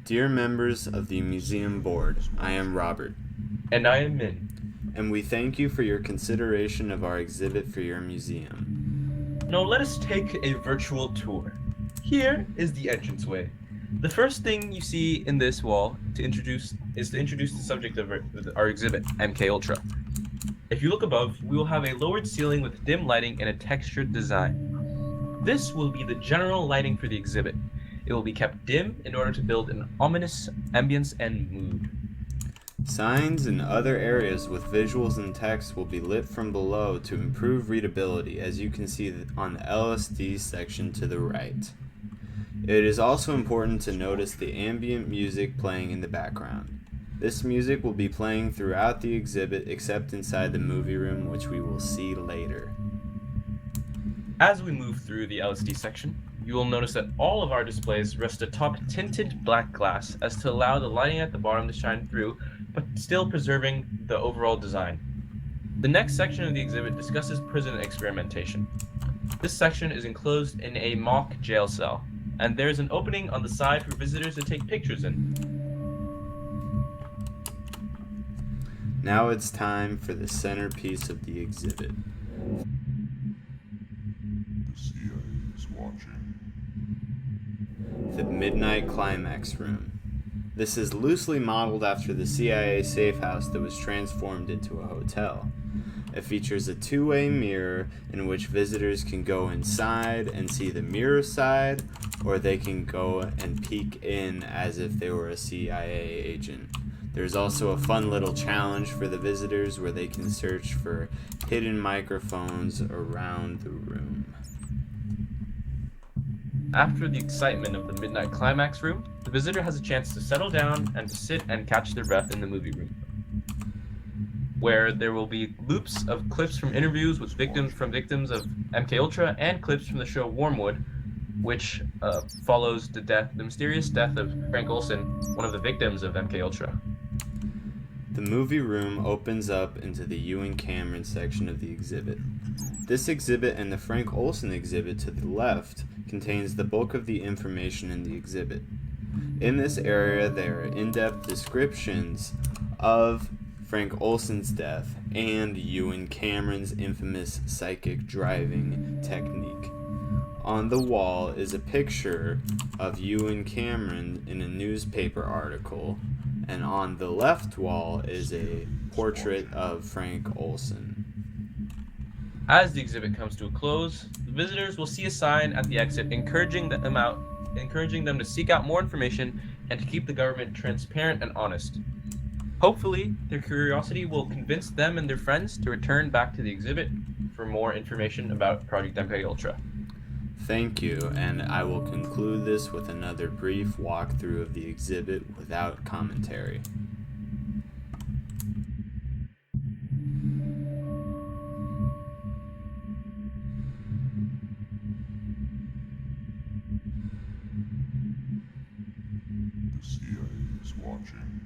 Dear members of the Museum Board, I am Robert, And I am Min. and we thank you for your consideration of our exhibit for your museum. Now let us take a virtual tour. Here is the entranceway. The first thing you see in this wall to introduce the subject of our exhibit, Mkultra. If you look above, we will have a lowered ceiling with dim lighting and a textured design. This will be the general lighting for the exhibit. It will be kept dim in order to build an ominous ambience and mood. Signs and other areas with visuals and text will be lit from below to improve readability, as you can see on the LSD section to the right. It is also important to notice the ambient music playing in the background. This music will be playing throughout the exhibit except inside the movie room, which we will see later. As we move through the LSD section, you will notice that all of our displays rest atop tinted black glass as to allow the lighting at the bottom to shine through, but still preserving the overall design. The next section of the exhibit discusses prison experimentation. This section is enclosed in a mock jail cell, and there is an opening on the side for visitors to take pictures in. Now it's time for the centerpiece of the exhibit. The Midnight Climax Room. This is loosely modeled after the CIA safe house that was transformed into a hotel. It features a two-way mirror in which visitors can go inside and see the mirror side, or they can go and peek in as if they were a CIA agent. There's also a fun little challenge for the visitors where they can search for hidden microphones around the room. After the excitement of the Midnight Climax Room, the visitor has a chance to settle down and to sit and catch their breath in the movie room, where there will be loops of clips from interviews with victims of Mkultra and clips from the show Wormwood, which follows the mysterious death of Frank Olson, one of the victims of Mkultra. The movie room opens up into the Ewan Cameron section of the exhibit. This exhibit and the Frank Olson exhibit to the left contains the bulk of the information in the exhibit. In this area, there are in-depth descriptions of Frank Olson's death and Ewan Cameron's infamous psychic driving technique. On the wall is a picture of Ewan Cameron in a newspaper article, and on the left wall is a portrait of Frank Olson. As the exhibit comes to a close, the visitors will see a sign at the exit encouraging them to seek out more information and to keep the government transparent and honest. Hopefully, their curiosity will convince them and their friends to return back to the exhibit for more information about Project MKUltra. Thank you, and I will conclude this with another brief walkthrough of the exhibit without commentary. The CIA is watching.